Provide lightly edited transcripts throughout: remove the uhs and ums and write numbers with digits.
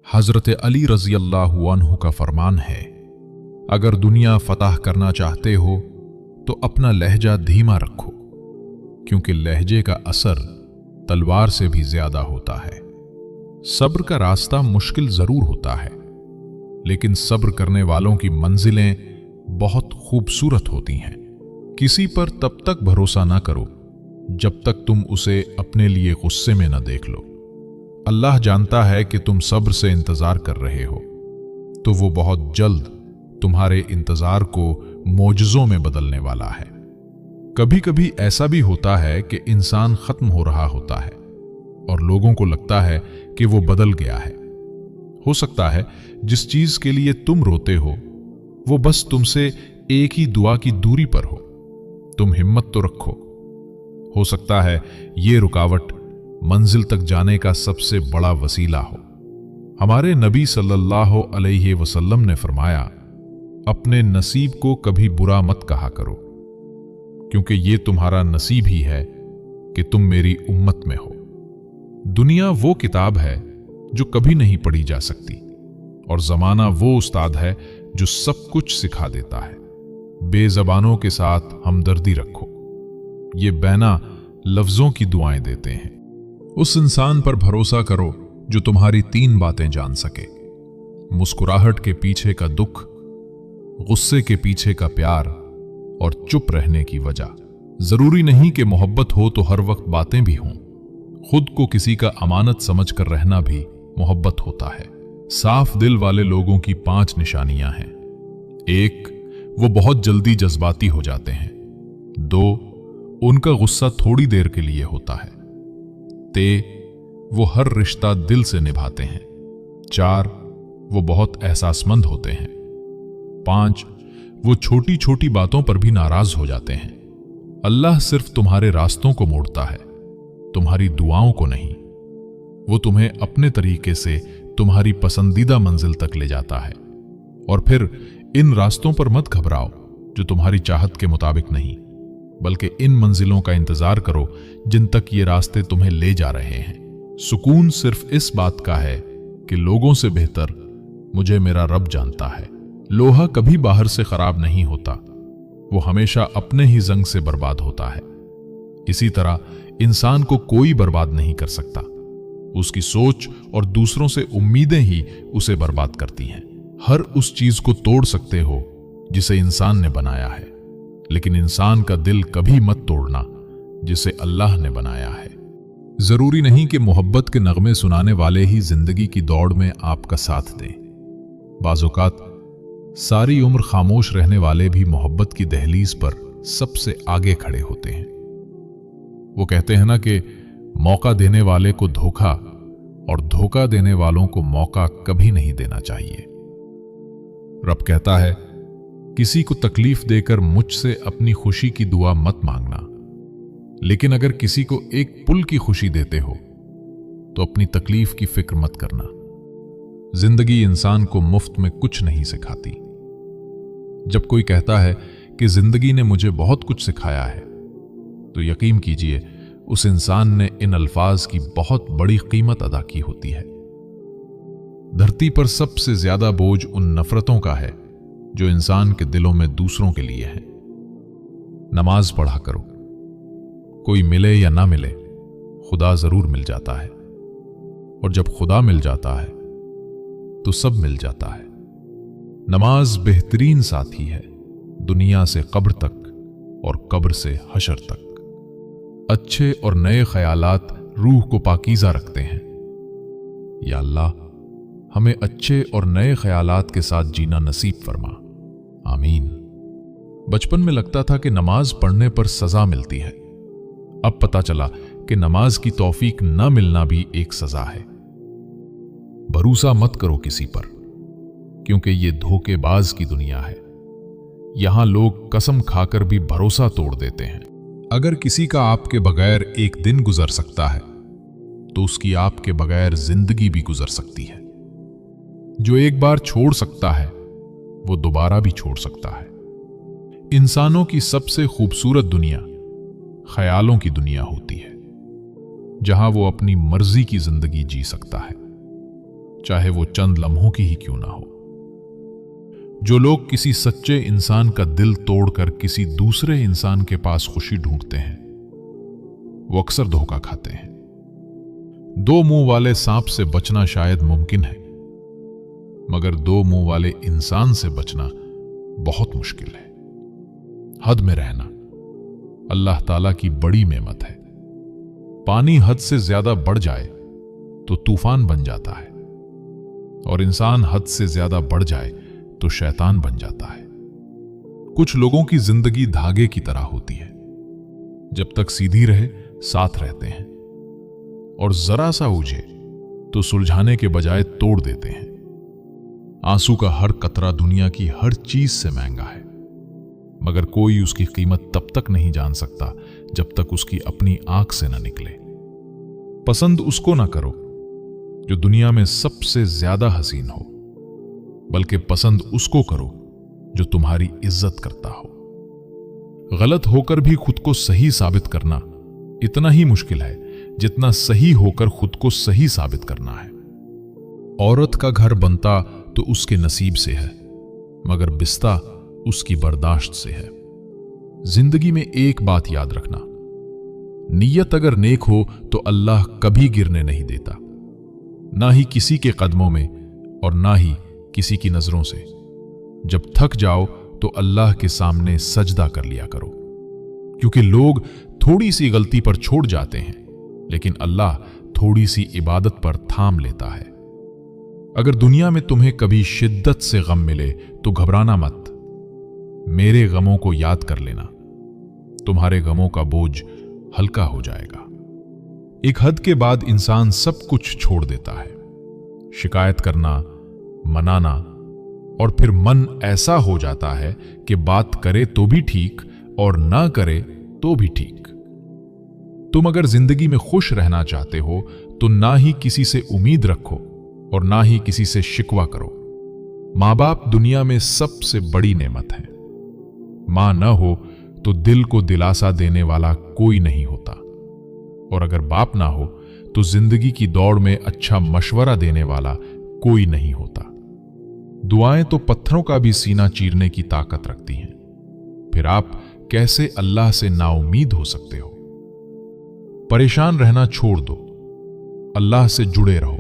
हजरत अली रजी अल्लाह अन्हु का फरमान है, अगर दुनिया फतह करना चाहते हो तो अपना लहजा धीमा रखो, क्योंकि लहजे का असर तलवार से भी ज्यादा होता है। सब्र का रास्ता मुश्किल जरूर होता है, लेकिन सब्र करने वालों की मंजिलें बहुत खूबसूरत होती हैं। किसी पर तब तक भरोसा ना करो जब तक तुम उसे अपने लिए गुस्से में न देख लो। अल्लाह जानता है कि तुम सब्र से इंतजार कर रहे हो, तो वो बहुत जल्द तुम्हारे इंतजार को मोजज़ों में बदलने वाला है। कभी कभी ऐसा भी होता है कि इंसान खत्म हो रहा होता है और लोगों को लगता है कि वो बदल गया है। हो सकता है जिस चीज के लिए तुम रोते हो वो बस तुमसे एक ही दुआ की दूरी पर हो। तुम हिम्मत तो रखो, हो सकता है ये रुकावट मंजिल तक जाने का सबसे बड़ा वसीला हो। हमारे नबी सल्लल्लाहु अलैहि वसल्लम ने फरमाया, अपने नसीब को कभी बुरा मत कहा करो, क्योंकि ये तुम्हारा नसीब ही है कि तुम मेरी उम्मत में हो। दुनिया वो किताब है जो कभी नहीं पढ़ी जा सकती, और जमाना वो उस्ताद है जो सब कुछ सिखा देता है। बेज़बानों के साथ हमदर्दी रखो, ये बैना लफ्जों की दुआएं देते हैं। उस इंसान पर भरोसा करो जो तुम्हारी 3 बातें जान सके, मुस्कुराहट के पीछे का दुख, गुस्से के पीछे का प्यार और चुप रहने की वजह। जरूरी नहीं कि मोहब्बत हो तो हर वक्त बातें भी हों। खुद को किसी का अमानत समझकर रहना भी मोहब्बत होता है। साफ दिल वाले लोगों की 5 निशानियां हैं। 1, वो बहुत जल्दी जज्बाती हो जाते हैं। 2, उनका गुस्सा थोड़ी देर के लिए होता है। 3, वो हर रिश्ता दिल से निभाते हैं। 4, वो बहुत एहसासमंद होते हैं। 5, वो छोटी छोटी बातों पर भी नाराज हो जाते हैं। अल्लाह सिर्फ तुम्हारे रास्तों को मोड़ता है, तुम्हारी दुआओं को नहीं। वो तुम्हें अपने तरीके से तुम्हारी पसंदीदा मंजिल तक ले जाता है। और फिर इन रास्तों पर मत घबराओ जो तुम्हारी चाहत के मुताबिक नहीं, बल्कि इन मंजिलों का इंतजार करो जिन तक ये रास्ते तुम्हें ले जा रहे हैं। सुकून सिर्फ इस बात का है कि लोगों से बेहतर मुझे मेरा रब जानता है। लोहा कभी बाहर से खराब नहीं होता, वो हमेशा अपने ही जंग से बर्बाद होता है। इसी तरह इंसान को कोई बर्बाद नहीं कर सकता, उसकी सोच और दूसरों से उम्मीदें ही उसे बर्बाद करती हैं। हर उस चीज को तोड़ सकते हो जिसे इंसान ने बनाया है, लेकिन इंसान का दिल कभी मत तोड़ना जिसे अल्लाह ने बनाया है। जरूरी नहीं कि मोहब्बत के नगमे सुनाने वाले ही जिंदगी की दौड़ में आपका साथ दें। बाज़ौक़ात सारी उम्र खामोश रहने वाले भी मोहब्बत की दहलीज पर सबसे आगे खड़े होते हैं। वो कहते हैं ना कि मौका देने वाले को धोखा और धोखा देने वालों को मौका कभी नहीं देना चाहिए। रब कहता है, किसी को तकलीफ देकर मुझसे अपनी खुशी की दुआ मत मांगना, लेकिन अगर किसी को एक पुल की खुशी देते हो तो अपनी तकलीफ की फिक्र मत करना। जिंदगी इंसान को मुफ्त में कुछ नहीं सिखाती। जब कोई कहता है कि जिंदगी ने मुझे बहुत कुछ सिखाया है, तो यकीन कीजिए उस इंसान ने इन अल्फाज की बहुत बड़ी कीमत अदा की होती है। धरती पर सबसे ज्यादा बोझ उन नफरतों का है जो इंसान के दिलों में दूसरों के लिए है। नमाज पढ़ा करो, कोई मिले या ना मिले खुदा जरूर मिल जाता है, और जब खुदा मिल जाता है तो सब मिल जाता है। नमाज बेहतरीन साथी है, दुनिया से कब्र तक और कब्र से हशर तक। अच्छे और नए ख्यालात रूह को पाकीज़ा रखते हैं। या अल्लाह, हमें अच्छे और नए ख्यालात के साथ जीना नसीब फरमा, आमीन। बचपन में लगता था कि नमाज पढ़ने पर सजा मिलती है, अब पता चला कि नमाज की तौफीक न मिलना भी एक सजा है। भरोसा मत करो किसी पर, क्योंकि ये धोखेबाज की दुनिया है। यहां लोग कसम खाकर भी भरोसा तोड़ देते हैं। अगर किसी का आपके बगैर एक दिन गुजर सकता है, तो उसकी आपके बगैर जिंदगी भी गुजर सकती है। जो एक बार छोड़ सकता है, वो दोबारा भी छोड़ सकता है। इंसानों की सबसे खूबसूरत दुनिया ख्यालों की दुनिया होती है, जहां वो अपनी मर्जी की जिंदगी जी सकता है, चाहे वो चंद लम्हों की ही क्यों ना हो। जो लोग किसी सच्चे इंसान का दिल तोड़कर किसी दूसरे इंसान के पास खुशी ढूंढते हैं, वो अक्सर धोखा खाते हैं। दो मुंह वाले सांप से बचना शायद मुमकिन है, मगर दो मुंह वाले इंसान से बचना बहुत मुश्किल है। हद में रहना अल्लाह ताला की बड़ी नेमत है। पानी हद से ज्यादा बढ़ जाए तो तूफान बन जाता है, और इंसान हद से ज्यादा बढ़ जाए तो शैतान बन जाता है। कुछ लोगों की जिंदगी धागे की तरह होती है, जब तक सीधी रहे साथ रहते हैं, और जरा सा उलझे तो सुलझाने के बजाय तोड़ देते हैं। आंसू का हर कतरा दुनिया की हर चीज से महंगा है, मगर कोई उसकी कीमत तब तक नहीं जान सकता जब तक उसकी अपनी आंख से न निकले। पसंद उसको ना करो जो दुनिया में सबसे ज्यादा हसीन हो, बल्कि पसंद उसको करो जो तुम्हारी इज्जत करता हो। गलत होकर भी खुद को सही साबित करना इतना ही मुश्किल है जितना सही होकर खुद को सही साबित करना है। औरत का घर बनता तो उसके नसीब से है, मगर बिस्ता उसकी बर्दाश्त से है। जिंदगी में एक बात याद रखना, नीयत अगर नेक हो तो अल्लाह कभी गिरने नहीं देता, ना ही किसी के कदमों में और ना ही किसी की नजरों से। जब थक जाओ तो अल्लाह के सामने सजदा कर लिया करो, क्योंकि लोग थोड़ी सी गलती पर छोड़ जाते हैं, लेकिन अल्लाह थोड़ी सी इबादत पर थाम लेता है। अगर दुनिया में तुम्हें कभी शिद्दत से गम मिले तो घबराना मत, मेरे गमों को याद कर लेना, तुम्हारे गमों का बोझ हल्का हो जाएगा। एक हद के बाद इंसान सब कुछ छोड़ देता है, शिकायत करना, मनाना, और फिर मन ऐसा हो जाता है कि बात करे तो भी ठीक और ना करे तो भी ठीक। तुम अगर जिंदगी में खुश रहना चाहते हो तो ना ही किसी से उम्मीद रखो और ना ही किसी से शिकवा करो। माँ बाप दुनिया में सबसे बड़ी नेमत है। माँ न हो तो दिल को दिलासा देने वाला कोई नहीं होता, और अगर बाप ना हो तो जिंदगी की दौड़ में अच्छा मशवरा देने वाला कोई नहीं होता। दुआएं तो पत्थरों का भी सीना चीरने की ताकत रखती हैं, फिर आप कैसे अल्लाह से नाउमीद हो सकते हो। परेशान रहना छोड़ दो, अल्लाह से जुड़े रहो,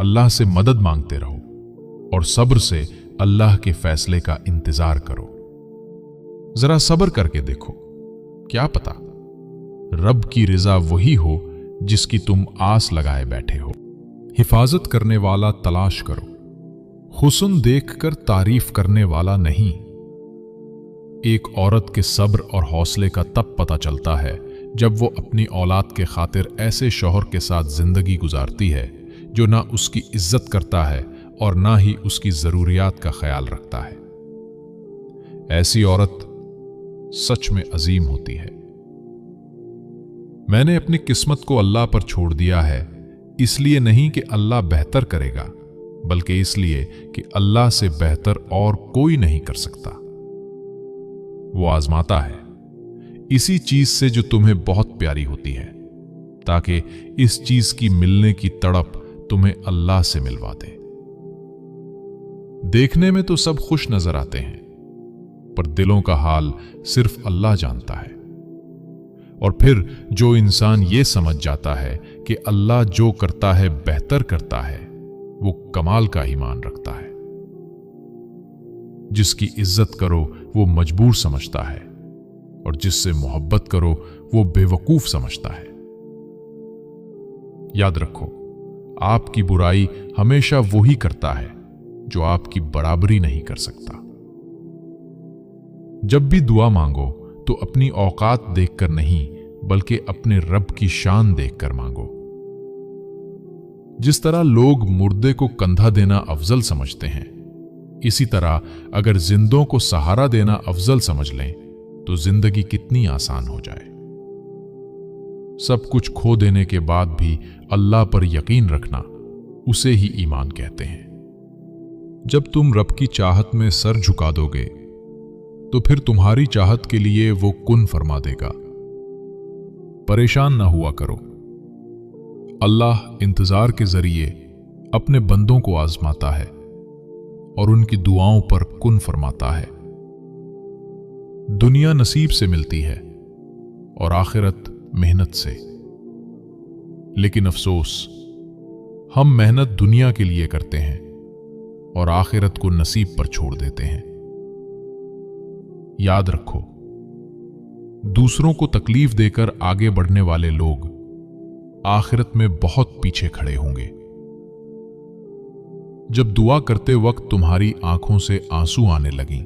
अल्लाह से मदद मांगते रहो और सब्र से अल्लाह के फैसले का इंतजार करो। जरा सब्र करके देखो, क्या पता रब की रिजा वही हो जिसकी तुम आस लगाए बैठे हो। हिफाजत करने वाला तलाश करो, हुस्न देखकर तारीफ करने वाला नहीं। एक औरत के सब्र और हौसले का तब पता चलता है जब वो अपनी औलाद के खातिर ऐसे शौहर के साथ जिंदगी गुजारती है जो ना उसकी इज्जत करता है और ना ही उसकी जरूरियात का ख्याल रखता है। ऐसी औरत सच में अजीम होती है। मैंने अपनी किस्मत को अल्लाह पर छोड़ दिया है, इसलिए नहीं कि अल्लाह बेहतर करेगा, बल्कि इसलिए कि अल्लाह से बेहतर और कोई नहीं कर सकता। वो आजमाता है इसी चीज से जो तुम्हें बहुत प्यारी होती है, ताकि इस चीज की मिलने की तड़प तुम्हें अल्लाह से मिलवा दे। देखने में तो सब खुश नजर आते हैं, पर दिलों का हाल सिर्फ अल्लाह जानता है। और फिर जो इंसान ये समझ जाता है कि अल्लाह जो करता है बेहतर करता है, वो कमाल का ईमान रखता है। जिसकी इज्जत करो वो मजबूर समझता है, और जिससे मोहब्बत करो वो बेवकूफ समझता है। याद रखो, आपकी बुराई हमेशा वही करता है जो आपकी बराबरी नहीं कर सकता। जब भी दुआ मांगो तो अपनी औकात देखकर नहीं, बल्कि अपने रब की शान देखकर मांगो। जिस तरह लोग मुर्दे को कंधा देना अफजल समझते हैं, इसी तरह अगर जिंदों को सहारा देना अफजल समझ लें तो जिंदगी कितनी आसान हो जाए। सब कुछ खो देने के बाद भी अल्लाह पर यकीन रखना, उसे ही ईमान कहते हैं। जब तुम रब की चाहत में सर झुका दोगे तो फिर तुम्हारी चाहत के लिए वो कुन फरमा देगा। परेशान ना हुआ करो, अल्लाह इंतजार के जरिए अपने बंदों को आजमाता है और उनकी दुआओं पर कुन फरमाता है। दुनिया नसीब से मिलती है और आखिरत मेहनत से, लेकिन अफसोस हम मेहनत दुनिया के लिए करते हैं और आखिरत को नसीब पर छोड़ देते हैं। याद रखो, दूसरों को तकलीफ देकर आगे बढ़ने वाले लोग आखिरत में बहुत पीछे खड़े होंगे। जब दुआ करते वक्त तुम्हारी आंखों से आंसू आने लगीं,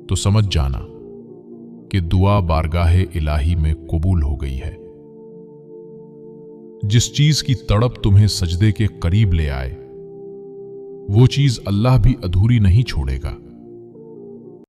तो समझ जाना कि दुआ बारगाहे इलाही में कबूल हो गई है। जिस चीज की तड़प तुम्हें सजदे के करीब ले आए, वो चीज अल्लाह भी अधूरी नहीं छोड़ेगा।